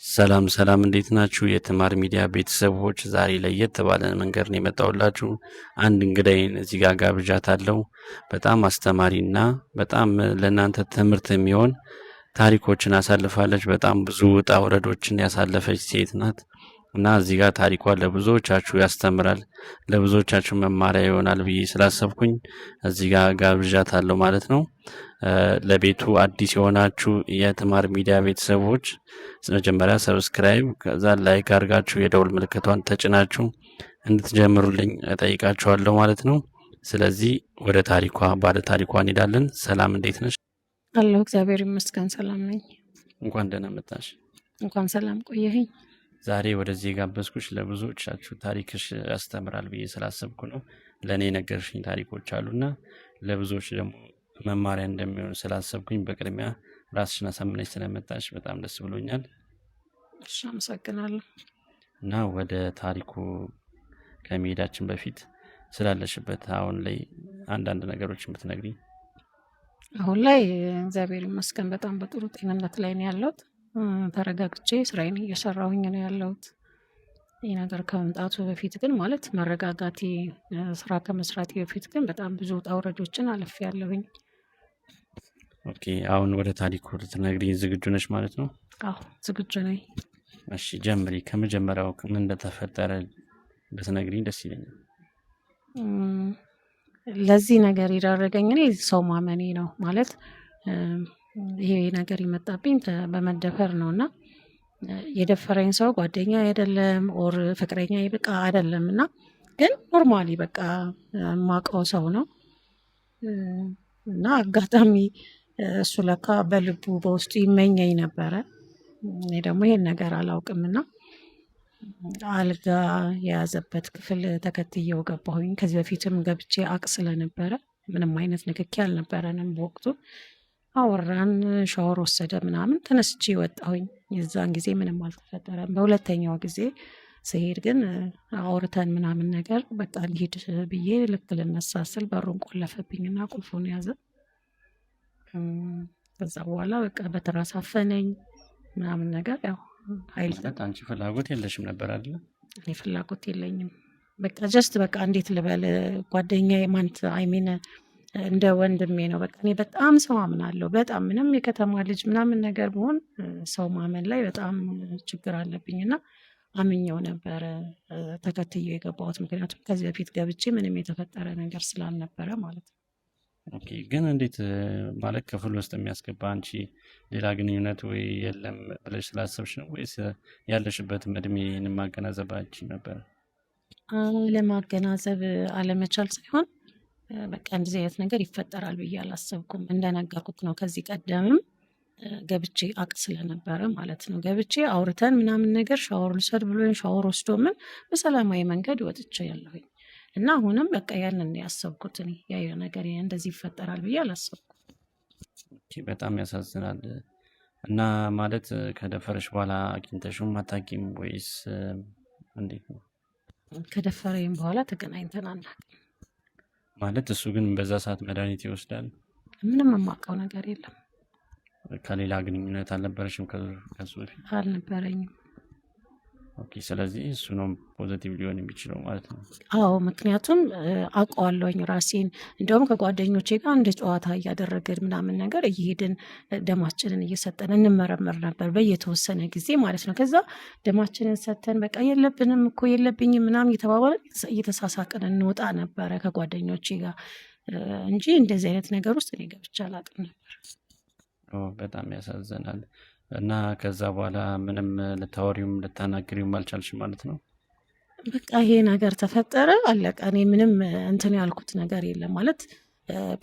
ሰላም ሰላም እንዴት ናችሁ? የተማር ሚዲያ ቤተሰቦች ዛሬ ለየት ባለ መንገድ ነው የመጣሁላችሁ። አንድ እንግዳዬን እዚህ ጋር ጋብዣታለሁ። በጣም አስተማሪና በጣም ለእናንተ ትምህርት የሚሆን ታሪኮችን አሳልፋለች። በጣም ብዙ ውጣ ውረዶችን ያሳለፈች ሴት ናት እና እዚህ ጋር ታሪኳ ለብዙዎቻችሁ ያስተምራል፣ ለብዙዎቻችሁ መማሪያ ይሆናል ብዬ ስላሰብኩኝ እዚህ ጋር ጋብዣታለሁ ማለት ነው። ለቤቱ አዲስ የሆናችሁ የተማር ሚዲያ ቤተሰቦች መጀመሪያ ሰብስክራይብ ከዛ ላይክ አድርጋችሁ የደውል ምልክቷን ተጭናችሁ እንድትጀምሩልኝ እጠይቃችኋለሁ ማለት ነው። ስለዚህ ወደ ታሪኳ ባለ ታሪኳ እንሄዳለን። ሰላም እንዴት ነሽ? አለሁ እግዚአብሔር ይመስገን ሰላም ነኝ። እንኳን ደህና መጣሽ። እንኳን ሰላም ቆየኸኝ። ዛሬ ወደዚህ የጋበዝኩሽ ለብዙዎቻችሁ ታሪክሽ ያስተምራል ብዬ ስላሰብኩ ነው። ለእኔ የነገርሽኝ ታሪኮች አሉና ለብዙዎች ደግሞ መማሪያ እንደሚሆን ስላሰብኩኝ በቅድሚያ ራስሽን አሳምነሽ ስለመጣሽ በጣም ደስ ብሎኛል። እሺ አመሰግናለሁ። እና ወደ ታሪኩ ከመሄዳችን በፊት ስላለሽበት አሁን ላይ አንዳንድ ነገሮችን ብትነግሪኝ። አሁን ላይ እግዚአብሔር ይመስገን በጣም በጥሩ ጤንነት ላይ ነው ያለሁት። ተረጋግቼ ስራዬን እየሰራሁኝ ነው ያለሁት። ይህ ነገር ከመምጣቱ በፊት ግን ማለት መረጋጋቴ ስራ ከመስራቴ በፊት ግን በጣም ብዙ ውጣ ውረዶችን አልፌያለሁኝ። ኦኬ፣ አሁን ወደ ታሪኩ ልትነግሪኝ ዝግጁ ነሽ ማለት ነው? አዎ ዝግጁ ነኝ። እሺ ጀምሪ። ከመጀመሪያው ምን እንደተፈጠረ ብትነግሪኝ ደስ ይለኛል። ለዚህ ነገር የዳረገኝ እኔ ሰው ማመኔ ነው ማለት ይሄ ነገር የመጣብኝ በመደፈር ነው እና የደፈረኝ ሰው ጓደኛ አይደለም ኦር ፍቅረኛ በቃ አይደለም እና ግን ኖርማሊ በቃ የማውቀው ሰው ነው እና አጋጣሚ እሱ ለካ በልቡ በውስጡ ይመኘኝ ነበረ። እኔ ደግሞ ይሄን ነገር አላውቅምና አልጋ የያዘበት ክፍል ተከትዬው ገባሁኝ። ከዚህ በፊትም ገብቼ አቅ ስለነበረ ምንም አይነት ንክኪ አልነበረንም በወቅቱ። አወራን፣ ሻወር ወሰደ ምናምን ተነስቼ ወጣሁኝ። የዛን ጊዜ ምንም አልተፈጠረም። በሁለተኛው ጊዜ ስሄድ ግን አውርተን ምናምን ነገር በቃ ልሂድ ብዬ ልክ ልነሳ ስል በሩን ቆለፈብኝና ቁልፉን ያዘ። ከዛ በኋላ በቃ በትራስ አፈነኝ ምናምን ነገር ያው ኃይል ማለት አንቺ ፍላጎት የለሽም ነበር አይደል? እኔ ፍላጎት የለኝም። በቃ ጀስት በቃ እንዴት ልበል ጓደኛዬ ማንት አይሚን እንደ ወንድሜ ነው። በቃ እኔ በጣም ሰው አምናለሁ። በጣም ምንም የከተማ ልጅ ምናምን ነገር ብሆን ሰው ማመን ላይ በጣም ችግር አለብኝና አምኜው ነበረ ተከትዬው የገባሁት። ምክንያቱም ከዚህ በፊት ገብቼ ምንም የተፈጠረ ነገር ስላልነበረ ማለት ነው። ኦኬ፣ ግን እንዴት ማለት ክፍል ውስጥ የሚያስገባ አንቺ ሌላ ግንኙነት ወይ የለም ብለሽ ስላሰብሽ ነው ወይስ ያለሽበትም እድሜን ማገናዘባች ነበር? ለማገናዘብ አለመቻል ሳይሆን በቃ እንደዚህ አይነት ነገር ይፈጠራል ብዬ አላሰብኩም። እንደነገርኩት ነው ከዚህ ቀደምም ገብቼ አቅ ስለነበረ ማለት ነው። ገብቼ አውርተን ምናምን ነገር ሻወር ልውሰድ ብሎኝ ሻወር ወስዶ ምን በሰላማዊ መንገድ ወጥቼ ያለሁኝ እና አሁንም በቃ ያንን ያሰብኩት እኔ ያ ነገር እንደዚህ ይፈጠራል ብዬ አላሰብኩም። በጣም ያሳዝናል። እና ማለት ከደፈረሽ በኋላ አግኝተሽው አታውቂም ወይስ እንዴት ነው? ከደፈረኝ በኋላ ተገናኝተን አናውቅም። ማለት እሱ ግን በዛ ሰዓት መድኃኒት ይወስዳል? ምንም የማውቀው ነገር የለም። ከሌላ ግንኙነት አልነበረሽም ከሱ በፊት? አልነበረኝም። ኦኬ፣ ስለዚህ እሱ ነው ፖዚቲቭ ሊሆን የሚችለው ማለት ነው። አዎ ምክንያቱም አውቀዋለሁኝ ራሴን። እንደውም ከጓደኞቼ ጋር እንደ ጨዋታ እያደረግን ምናምን ነገር እየሄድን ደማችንን እየሰጠን እንመረመር ነበር በየተወሰነ ጊዜ ማለት ነው። ከዛ ደማችንን ሰተን በቃ የለብንም እኮ የለብኝም ምናምን እየተባባልን እየተሳሳቅን እንወጣ ነበረ ከጓደኞቼ ጋር እንጂ እንደዚህ አይነት ነገር ውስጥ እኔ ገብቼ አላውቅም ነበር። በጣም ያሳዝናል። እና ከዛ በኋላ ምንም ልታወሪውም ልታናግሪውም አልቻልሽም ማለት ነው? በቃ ይሄ ነገር ተፈጠረ አለቀ። እኔ ምንም እንትን ያልኩት ነገር የለም ማለት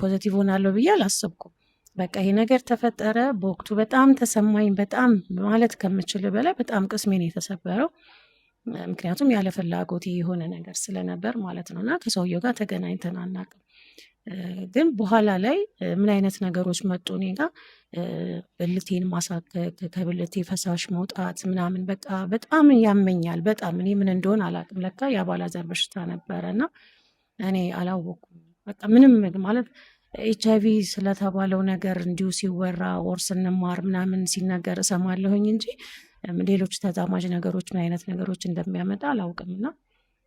ፖዚቲቭ ሆናለሁ ብዬ አላሰብኩም። በቃ ይሄ ነገር ተፈጠረ። በወቅቱ በጣም ተሰማኝ። በጣም ማለት ከምችል በላይ በጣም ቅስሜን የተሰበረው ምክንያቱም ያለ ፍላጎት የሆነ ነገር ስለነበር ማለት ነው። እና ከሰውየው ጋር ተገናኝተን አናውቅም። ግን በኋላ ላይ ምን አይነት ነገሮች መጡ እኔ ጋር ብልቴን ማሳከክ፣ ከብልቴ ፈሳሽ መውጣት ምናምን በቃ በጣም ያመኛል። በጣም እኔ ምን እንደሆነ አላውቅም። ለካ የአባላዘር በሽታ ነበረ እና እኔ አላወኩም። በቃ ምንም ማለት ኤች አይቪ ስለተባለው ነገር እንዲሁ ሲወራ ኦር ስንማር ምናምን ሲነገር እሰማለሁኝ እንጂ ሌሎች ተዛማጅ ነገሮች ምን አይነት ነገሮች እንደሚያመጣ አላውቅምና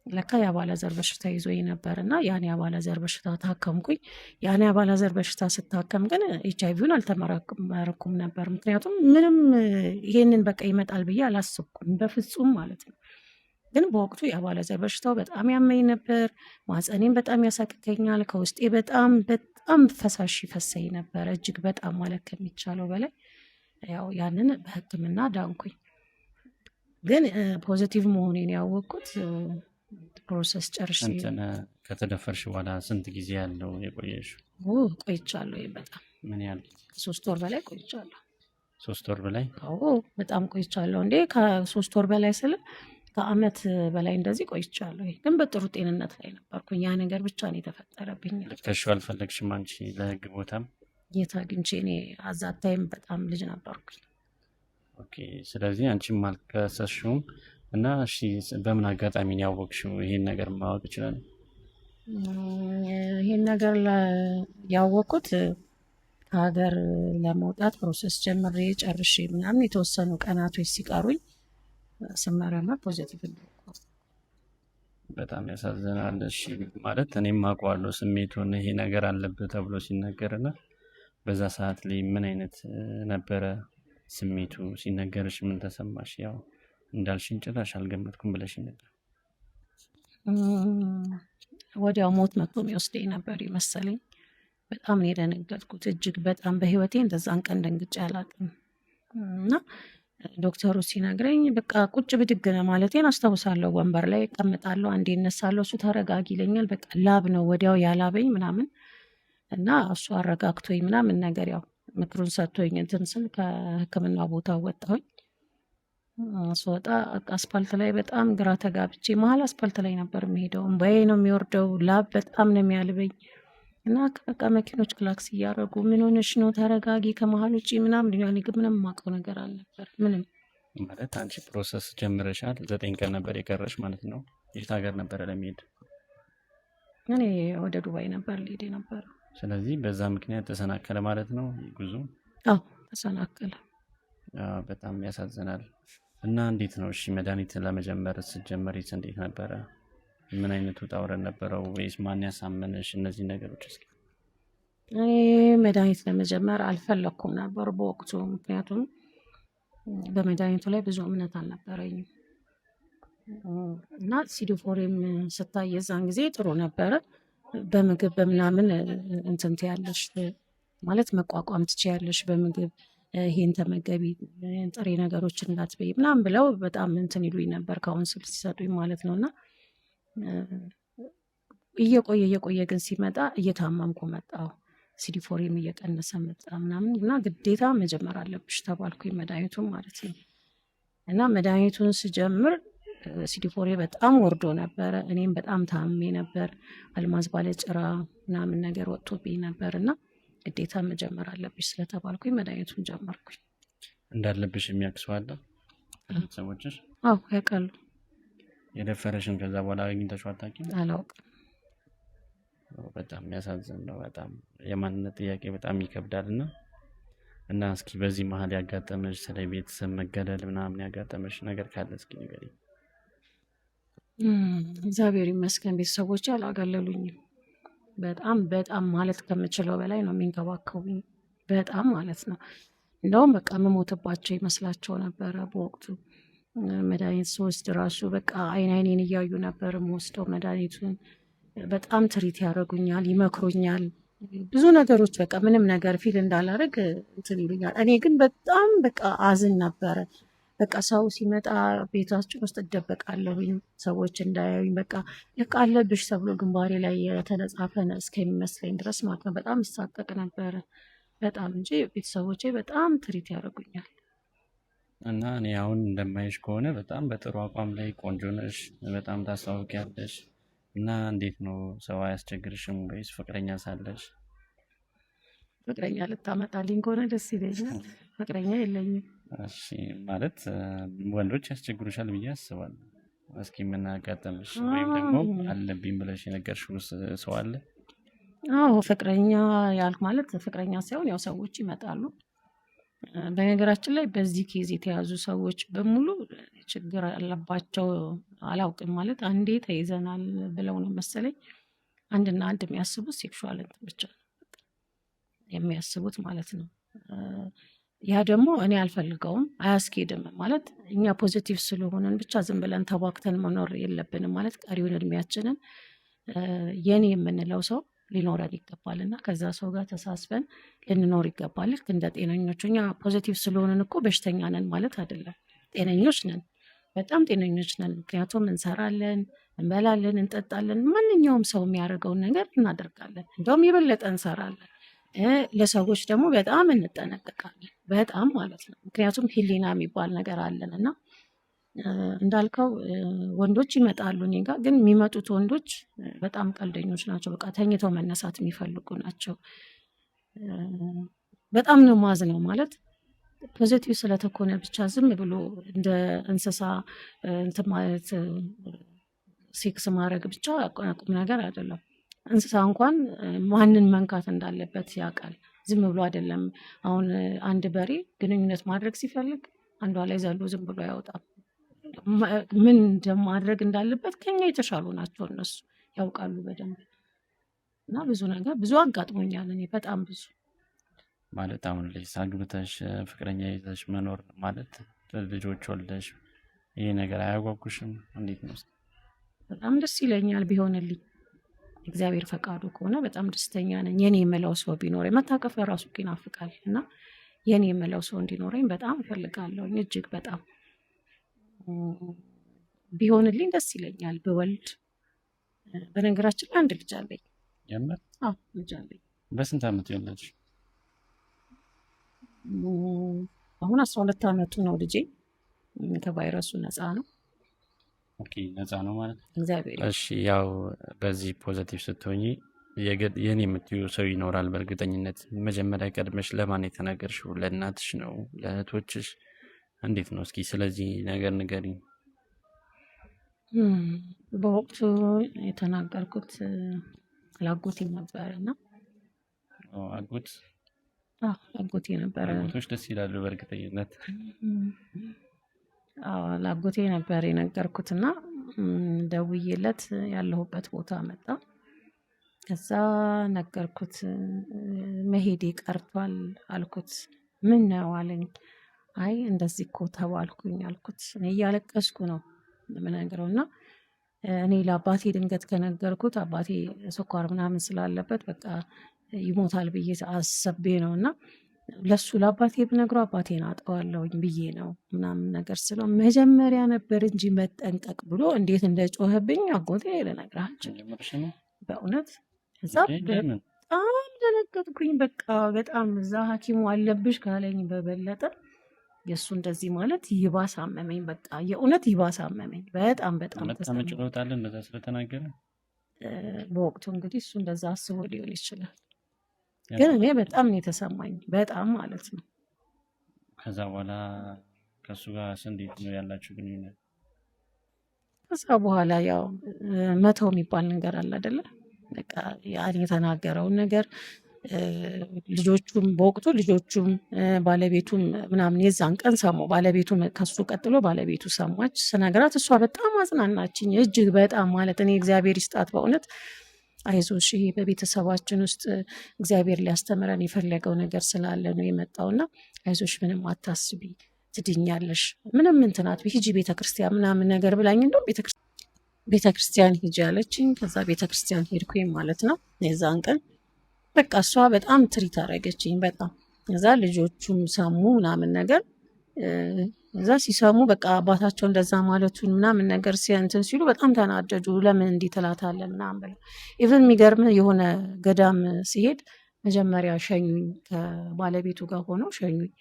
ለካ የአባላዘር በሽታ ይዞኝ ነበር እና ያን የአባላዘር በሽታ ታከምኩኝ። ያን የአባላዘር በሽታ ስታከም ግን ኤችአይቪውን አልተመረኩም ነበር። ምክንያቱም ምንም ይሄንን በቃ ይመጣል ብዬ አላስብኩም በፍጹም ማለት ነው። ግን በወቅቱ የአባላዘር በሽታው በጣም ያመኝ ነበር። ማህፀኔን በጣም ያሳክከኛል። ከውስጤ በጣም በጣም ፈሳሽ ይፈሰኝ ነበር፣ እጅግ በጣም ማለት ከሚቻለው በላይ። ያው ያንን በሕክምና ዳንኩኝ። ግን ፖዚቲቭ መሆኔን ያወቅኩት ፕሮሰስ ጨርሼ እንትን ከተደፈርሽ በኋላ ስንት ጊዜ ያለው የቆየሽው? ቆይቻለሁ። በጣም ምን ያህል? 3 ወር በላይ ቆይቻለሁ። 3 ወር በላይ? አዎ በጣም ቆይቻለሁ። እንዴ ከ3 ወር በላይ ስል ከአመት በላይ እንደዚህ ቆይቻለሁ። ግን በጥሩ ጤንነት ላይ ነበርኩኝ። ያ ነገር ብቻ ነው የተፈጠረብኝ። ልትከሺው አልፈለግሽም አንቺ? ለህግ ቦታም የት አግኝቼ? እኔ አዛታይም በጣም ልጅ ነበርኩኝ። ኦኬ። ስለዚህ አንቺም አልከሰሽውም እና እሺ፣ በምን አጋጣሚ ነው ያወቅሽው? ይሄን ነገር ማወቅ ይችላል? ይሄን ነገር ያወቅኩት ከሀገር ለመውጣት ፕሮሰስ ጀምሬ ጨርሼ ምናምን የተወሰኑ ቀናቶች ሲቀሩኝ ስመረመር ፖዚቲቭ ነው። በጣም ያሳዝናል። እሺ ማለት እኔም አውቀዋለሁ ስሜቱን፣ ይሄ ነገር አለብህ ተብሎ ሲነገርና በዛ ሰዓት ላይ ምን አይነት ነበረ ስሜቱ? ሲነገርሽ ምን ተሰማሽ? ያው እንዳልሽኝ ጭራሽ አልገመትኩም ብለሽ ነበር። ወዲያው ሞት መጥቶ የሚወስደኝ ነበር ይመሰለኝ። በጣም ነው የደነገጥኩት፣ እጅግ በጣም በህይወቴ እንደዛን ቀን ደንግጬ አላውቅም። እና ዶክተሩ ሲነግረኝ በቃ ቁጭ ብድግ ነው ማለቴን አስታውሳለሁ። ወንበር ላይ እቀምጣለሁ፣ አንዴ እነሳለሁ፣ እሱ ተረጋጊ ይለኛል። በቃ ላብ ነው ወዲያው ያላበኝ ምናምን እና እሱ አረጋግቶኝ ምናምን ነገር ያው ምክሩን ሰጥቶኝ እንትን ስል ከህክምና ቦታ ወጣሁኝ። ስወጣ አስፓልት ላይ በጣም ግራ ተጋብቼ፣ መሀል አስፓልት ላይ ነበር የሚሄደው። እምባዬ ነው የሚወርደው፣ ላብ በጣም ነው የሚያልበኝ እና በቃ መኪኖች ክላክስ እያደረጉ ምን ሆነሽ ነው ተረጋጊ ከመሀል ውጭ ምናምን። እኔ ግን ምንም የማውቀው ነገር አልነበር ምንም። ማለት አንቺ ፕሮሰስ ጀምረሻል፣ 9 ቀን ነበር የቀረሽ ማለት ነው። የት ሀገር ነበረ ለመሄድ? እኔ ወደ ዱባይ ነበር ልሄድ የነበረው። ስለዚህ በዛ ምክንያት ተሰናከለ ማለት ነው ጉዞ? አዎ ተሰናከለ። በጣም ያሳዝናል። እና እንዴት ነው እሺ መድኃኒት ለመጀመር ስትጀመሪት እንዴት ነበረ? ምን አይነት ውጣ ውረድ ነበረው? ወይስ ማን ያሳመነሽ? እነዚህ ነገሮች እስኪ። እኔ መድኃኒት ለመጀመር አልፈለኩም ነበር በወቅቱ፣ ምክንያቱም በመድኃኒቱ ላይ ብዙ እምነት አልነበረኝም እና ሲዲፎሬም ስታይ የዛን ጊዜ ጥሩ ነበረ። በምግብ በምናምን እንትን ትያለሽ ማለት መቋቋም ትችያለሽ በምግብ ይሄን ተመገቢ፣ ጥሬ ነገሮችን እንዳትበይ ምናምን ብለው በጣም እንትን ይሉኝ ነበር፣ ካውንስል ሲሰጡኝ ማለት ነው። እና እየቆየ ግን ሲመጣ እየታመምኩ መጣሁ። ሲዲፎሬም እየቀነሰ መጣ ምናምን እና ግዴታ መጀመር አለብሽ ተባልኩኝ መድኃኒቱን ማለት ነው። እና መድኃኒቱን ስጀምር ሲዲፎሬ በጣም ወርዶ ነበረ። እኔም በጣም ታምሜ ነበር። አልማዝ ባለጭራ ምናምን ነገር ወጥቶብኝ ነበር እና ግዴታ መጀመር አለብሽ ስለተባልኩኝ መድኃኒቱን ጀመርኩኝ። እንዳለብሽ የሚያውቅ ሰው አለ ሰዎችሽ? አዎ ያውቃሉ። የደፈረሽን ከዛ በኋላ አግኝተሽው አታውቂም? አላውቅም። በጣም የሚያሳዝን ነው። በጣም የማንነት ጥያቄ በጣም ይከብዳል። እና እስኪ በዚህ መሀል ያጋጠመሽ ስለ ቤተሰብ መገለል ምናምን ያጋጠመሽ ነገር ካለ እስኪ ንገሪኝ። እግዚአብሔር ይመስገን ቤተሰቦቼ አላገለሉኝም። በጣም በጣም ማለት ከምችለው በላይ ነው የሚንከባከቡኝ። በጣም ማለት ነው። እንደውም በቃ የምሞትባቸው ይመስላቸው ነበረ በወቅቱ። መድኃኒት ስወስድ ራሱ በቃ አይኔን እያዩ ነበር የምወስደው መድኃኒቱን። በጣም ትሪት ያደርጉኛል፣ ይመክሩኛል፣ ብዙ ነገሮች በቃ ምንም ነገር ፊል እንዳላደርግ እንትን ይሉኛል። እኔ ግን በጣም በቃ አዝን ነበረ። በቃ ሰው ሲመጣ ቤታችን ውስጥ እደበቃለሁኝ ሰዎች እንዳያዩኝ። በቃ ልክ አለብሽ ተብሎ ግንባሬ ላይ የተጻፈ እስከሚመስለኝ ድረስ ማለት ነው። በጣም ይሳቀቅ ነበረ በጣም እንጂ ቤተሰቦቼ በጣም ትሪት ያደርጉኛል። እና እኔ አሁን እንደማይሽ ከሆነ በጣም በጥሩ አቋም ላይ ቆንጆ ነሽ፣ በጣም ታስታውቂያለሽ። እና እንዴት ነው ሰው አያስቸግርሽም ወይስ ፍቅረኛ ሳለሽ? ፍቅረኛ ልታመጣልኝ ከሆነ ደስ ይለኛል። ፍቅረኛ የለኝም። እሺ ማለት ወንዶች ያስቸግሩሻል ብዬ አስባለሁ። እስኪ ምን አጋጠመሽ? ወይም ደግሞ አለብኝ ብለሽ የነገርሽው ሰው አለ? አዎ ፍቅረኛ ያልክ ማለት ፍቅረኛ ሳይሆን ያው ሰዎች ይመጣሉ በነገራችን ላይ በዚህ ኬዝ የተያዙ ሰዎች በሙሉ ችግር አለባቸው። አላውቅም ማለት አንዴ ተይዘናል ብለው ነው መሰለኝ አንድና አንድ የሚያስቡት ሴክሹዋል እንትን ብቻ ነው የሚያስቡት ማለት ነው። ያ ደግሞ እኔ አልፈልገውም፣ አያስኬድም ማለት እኛ ፖዚቲቭ ስለሆነን ብቻ ዝም ብለን ተቧክተን መኖር የለብንም ማለት ቀሪውን እድሜያችንን የኔ የምንለው ሰው ሊኖረን ይገባል እና ከዛ ሰው ጋር ተሳስበን ልንኖር ይገባል። ልክ እንደ ጤነኞች እኛ ፖዚቲቭ ስለሆነን እኮ በሽተኛ ነን ማለት አይደለም። ጤነኞች ነን፣ በጣም ጤነኞች ነን። ምክንያቱም እንሰራለን፣ እንበላለን፣ እንጠጣለን፣ ማንኛውም ሰው የሚያደርገውን ነገር እናደርጋለን። እንደውም የበለጠ እንሰራለን። ለሰዎች ደግሞ በጣም እንጠነቀቃለን፣ በጣም ማለት ነው። ምክንያቱም ህሊና የሚባል ነገር አለን እና እንዳልከው ወንዶች ይመጣሉ እኔ ጋር፣ ግን የሚመጡት ወንዶች በጣም ቀልደኞች ናቸው። በቃ ተኝተው መነሳት የሚፈልጉ ናቸው። በጣም ነው ማዝነው ማለት ፖዚቲቭ ስለተኮነ ብቻ ዝም ብሎ እንደ እንስሳ እንትን ማለት ሴክስ ማድረግ ብቻ ቁም ነገር አይደለም። እንስሳ እንኳን ማንን መንካት እንዳለበት ያውቃል። ዝም ብሎ አይደለም። አሁን አንድ በሬ ግንኙነት ማድረግ ሲፈልግ አንዷ ላይ ዘሎ ዝም ብሎ አይወጣም። ምን ማድረግ እንዳለበት ከኛ የተሻሉ ናቸው። እነሱ ያውቃሉ በደንብ እና ብዙ ነገር ብዙ አጋጥሞኛል እኔ በጣም ብዙ ማለት አሁን ልጅ አግብተሽ ፍቅረኛ ይዘሽ መኖር ማለት ልጆች ወልደሽ ይሄ ነገር አያጓጉሽም? እንዴት ነው? በጣም ደስ ይለኛል ቢሆንልኝ። እግዚአብሔር ፈቃዱ ከሆነ በጣም ደስተኛ ነኝ። የኔ የምለው ሰው ቢኖረኝ መታቀፍ ራሱ ይናፍቃል እና የኔ የምለው ሰው እንዲኖረኝ በጣም እፈልጋለሁ እጅግ በጣም ቢሆንልኝ ደስ ይለኛል ብወልድ። በነገራችን ላይ አንድ ልጅ አለኝ። የምር? አዎ ልጅ አለኝ። በስንት ዓመት የወለድሽ? አሁን 12 ዓመቱ ነው ልጄ። ከቫይረሱ ነፃ ነው። ኦኬ ነፃ ነው ማለት ነው። እግዚአብሔር እሺ። ያው በዚህ ፖዚቲቭ ስትሆኚ የኔ የምትዩ ሰው ይኖራል በእርግጠኝነት። መጀመሪያ ቀድመሽ ለማን የተናገርሽው? ለእናትሽ ነው? ለእህቶችሽ? እንዴት ነው? እስኪ ስለዚህ ነገር ንገሪኝ። በወቅቱ የተናገርኩት ላጎቴ ነበረ እና አጎት ላጎቴ ነበረ። አጎቶች ደስ ይላሉ በእርግጠኝነት። ላጎቴ ነበር የነገርኩትና ደውዬለት ያለሁበት ቦታ መጣ። ከዛ ነገርኩት። መሄዴ ቀርቷል አልኩት። ምን ነው አለኝ። አይ እንደዚህ እኮ ተባልኩኝ አልኩት። እኔ እያለቀስኩ ነው የምነግረው እና እኔ ለአባቴ ድንገት ከነገርኩት አባቴ ስኳር ምናምን ስላለበት በቃ ይሞታል ብዬ አሰቤ ነው እና ለሱ ለአባቴ ብነግረው አባቴን አጠዋለሁኝ ብዬ ነው ምናምን ነገር ስለው መጀመሪያ ነበር እንጂ መጠንቀቅ ብሎ እንዴት እንደጮኸብኝ አጎቴ ልነግራቸው በእውነት። እዛ በጣም ደነገጥኩኝ። በቃ በጣም እዛ ሐኪሙ አለብሽ ካለኝ በበለጠ የእሱ እንደዚህ ማለት ይባስ አመመኝ። በቃ የእውነት ይባስ አመመኝ። በጣም ተመጭሎታለን እንደዛ ስለተናገረ በወቅቱ እንግዲህ እሱ እንደዛ አስቦ ሊሆን ይችላል። ግን እኔ በጣም ነው የተሰማኝ፣ በጣም ማለት ነው። ከዛ በኋላ ከእሱ ጋር እንዴት ነው ያላችሁ ግንኙነት? ከዛ በኋላ ያው መተው የሚባል ነገር አለ አይደለ? በቃ ያን የተናገረውን ነገር ልጆቹም በወቅቱ ልጆቹም ባለቤቱም ምናምን የዛን ቀን ሰሙ። ባለቤቱ ከሱ ቀጥሎ ባለቤቱ ሰማች። ስነግራት እሷ በጣም አጽናናችኝ እጅግ በጣም ማለት እኔ እግዚአብሔር ይስጣት በእውነት አይዞሽ፣ ይሄ በቤተሰባችን ውስጥ እግዚአብሔር ሊያስተምረን የፈለገው ነገር ስላለ ነው የመጣውና አይዞሽ፣ ምንም አታስቢ፣ ትድኛለሽ፣ ምንም እንትናት ሂጂ ቤተክርስቲያን ምናምን ነገር ብላኝ እንደውም ቤተክርስቲያን ሂጂ አለችኝ። ከዛ ቤተክርስቲያን ሄድኩኝ ማለት ነው የዛን ቀን። በቃ እሷ በጣም ትሪት አደረገችኝ በጣም። እዛ ልጆቹም ሰሙ ምናምን ነገር። እዛ ሲሰሙ በቃ አባታቸው እንደዛ ማለቱን ምናምን ነገር እንትን ሲሉ በጣም ተናደዱ። ለምን እንዲህ ትላታለህ ምናምን ብለው። ኢቨን የሚገርም የሆነ ገዳም ሲሄድ መጀመሪያ ሸኙኝ፣ ከባለቤቱ ጋር ሆነው ሸኙኝ።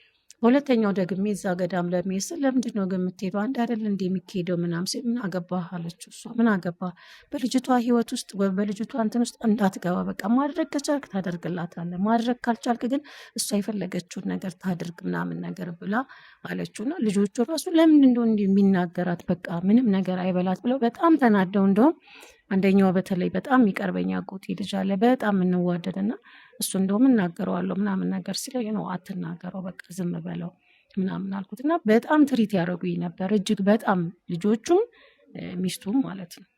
ሁለተኛው ደግሜ እዛ ገዳም ለሚሄድ ስል ለምንድን ነው ግን የምትሄደው? አንድ አይደል እንደ የሚካሄደው ምናምን ሲል ምን አገባህ አለችው። እሷ ምን አገባህ በልጅቷ ህይወት ውስጥ በልጅቷ እንትን ውስጥ እንዳትገባ፣ በቃ ማድረግ ከቻልክ ታደርግላታለህ፣ ማድረግ ካልቻልክ ግን እሷ የፈለገችውን ነገር ታድርግ ምናምን ነገር ብላ አለችውና ልጆቹ ራሱ ለምን እንደው እንዲህ የሚናገራት በቃ ምንም ነገር አይበላት ብለው በጣም ተናደው። እንደውም አንደኛው በተለይ በጣም የሚቀርበኝ አጎቴ ልጅ አለ በጣም እንዋደድና እሱ እንደውም እናገረዋለሁ ምናምን ነገር ሲለኝ ነው አትናገረው በቃ ዝም በለው ምናምን አልኩት እና በጣም ትሪት ያደረጉኝ ነበር እጅግ በጣም ልጆቹም ሚስቱም ማለት ነው።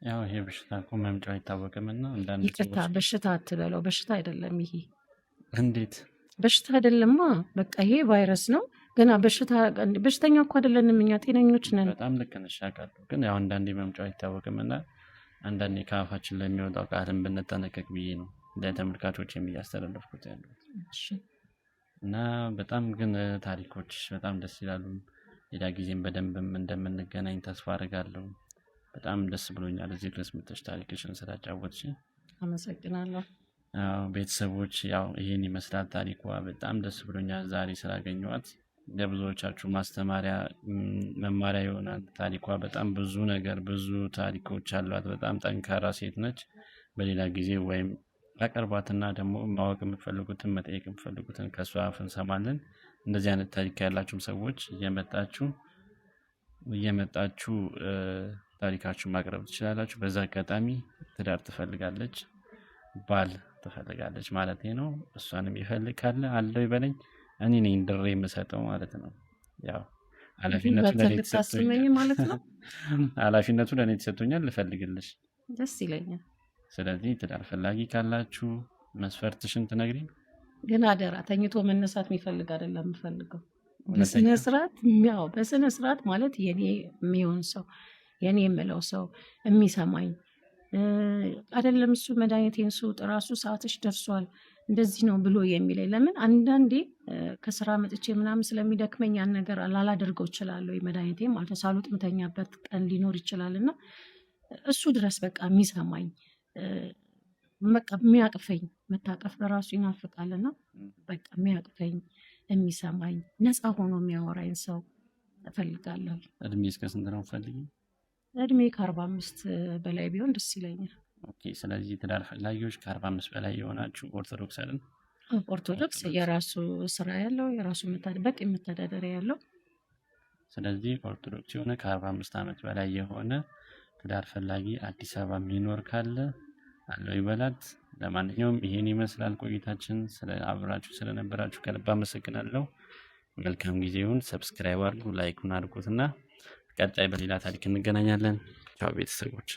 ያው ይሄ በሽታ እኮ መምጫው አይታወቅምና አንዳንድ ይቅርታ ሰዎች በሽታ አትበለው፣ በሽታ አይደለም ይሄ እንዴት በሽታ አይደለማ። በቃ ይሄ ቫይረስ ነው። ገና በሽተኛ እኮ አይደለንም እኛ ጤነኞች ነን። በጣም ልክ ነሽ አውቃለሁ። ግን ያው አንዳንዴ መምጫው አይታወቅምና አንዳንዴ ከአፋችን ለሚወጣው ቃልም ብንጠነቀቅ ብዬ ነው ለተመልካቾች እያስተላለፍኩት ያለሁት። እሺ እና በጣም ግን ታሪኮች በጣም ደስ ይላሉ። ሌላ ጊዜም በደንብም እንደምንገናኝ ተስፋ አደርጋለሁ። በጣም ደስ ብሎኛል እዚህ ድረስ መጥተሽ ታሪክሽን ስላጫወትሽኝ። አመሰግናለሁ። ቤተሰቦች ያው ይሄን ይመስላል ታሪኳ። በጣም ደስ ብሎኛል ዛሬ ስላገኘኋት። ለብዙዎቻችሁ ማስተማሪያ መማሪያ ይሆናል ታሪኳ። በጣም ብዙ ነገር ብዙ ታሪኮች አሏት። በጣም ጠንካራ ሴት ነች። በሌላ ጊዜ ወይም አቀርቧትና ደግሞ ማወቅ የምትፈልጉትን መጠየቅ የምትፈልጉትን ከእሷ አፍ እንሰማለን። እንደዚህ አይነት ታሪክ ያላችሁም ሰዎች እየመጣችሁ ታሪካችሁን ማቅረብ ትችላላችሁ። በዛ አጋጣሚ ትዳር ትፈልጋለች፣ ባል ትፈልጋለች ማለት ነው። እሷንም ይፈልግ ካለ አለው ይበለኝ፣ እኔ ነኝ ድሬ የምሰጠው ማለት ነው። ያው ኃላፊነቱ ለእኔ ተሰጥቶኛል ማለት ነው። ኃላፊነቱ ለእኔ ተሰጥቶኛል፣ ልፈልግልሽ። ደስ ይለኛል። ስለዚህ ትዳር ፈላጊ ካላችሁ መስፈርትሽን ትነግሪኝ። ግን አደራ ተኝቶ መነሳት የሚፈልግ አይደለም የምፈልገው። በስነ ስርዓት ማለት የኔ የሚሆን ሰው የኔ የምለው ሰው የሚሰማኝ አይደለም። እሱ መድኃኒቴን ስውጥ ራሱ ሰዓትሽ ደርሷል እንደዚህ ነው ብሎ የሚለኝ። ለምን አንዳንዴ ከስራ መጥቼ ምናምን ስለሚደክመኝ ያን ነገር ላላደርገው እችላለሁ። መድኃኒቴ ማለት ነው ሳልውጥ ምተኛበት ቀን ሊኖር ይችላል እና እሱ ድረስ በቃ የሚሰማኝ በቃ የሚያቅፈኝ፣ መታቀፍ በራሱ ይናፍቃልና በቃ የሚያቅፈኝ የሚሰማኝ ነፃ ሆኖ የሚያወራኝ ሰው እፈልጋለሁ። እድሜ እስከ ስንት ነው ፈልጊ? እድሜ ከ45 በላይ ቢሆን ደስ ይለኛል። ኦኬ። ስለዚህ ትዳር ፈላጊዎች ከ45 በላይ የሆናችሁ ኦርቶዶክስ አይደል? ኦርቶዶክስ የራሱ ስራ ያለው የራሱ በቂ መተዳደሪያ ያለው። ስለዚህ ኦርቶዶክስ የሆነ ከ45 ዓመት በላይ የሆነ ትዳር ፈላጊ አዲስ አበባ የሚኖር ካለ አለው ይበላት። ለማንኛውም ይሄን ይመስላል ቆይታችን። አብራችሁ ስለነበራችሁ ከልብ አመሰግናለሁ። መልካም ጊዜ ይሁን። ሰብስክራይብ አድርጉ፣ ላይኩን አድርጉትና ቀጣይ በሌላ ታሪክ እንገናኛለን። ቻው ቤተሰቦች።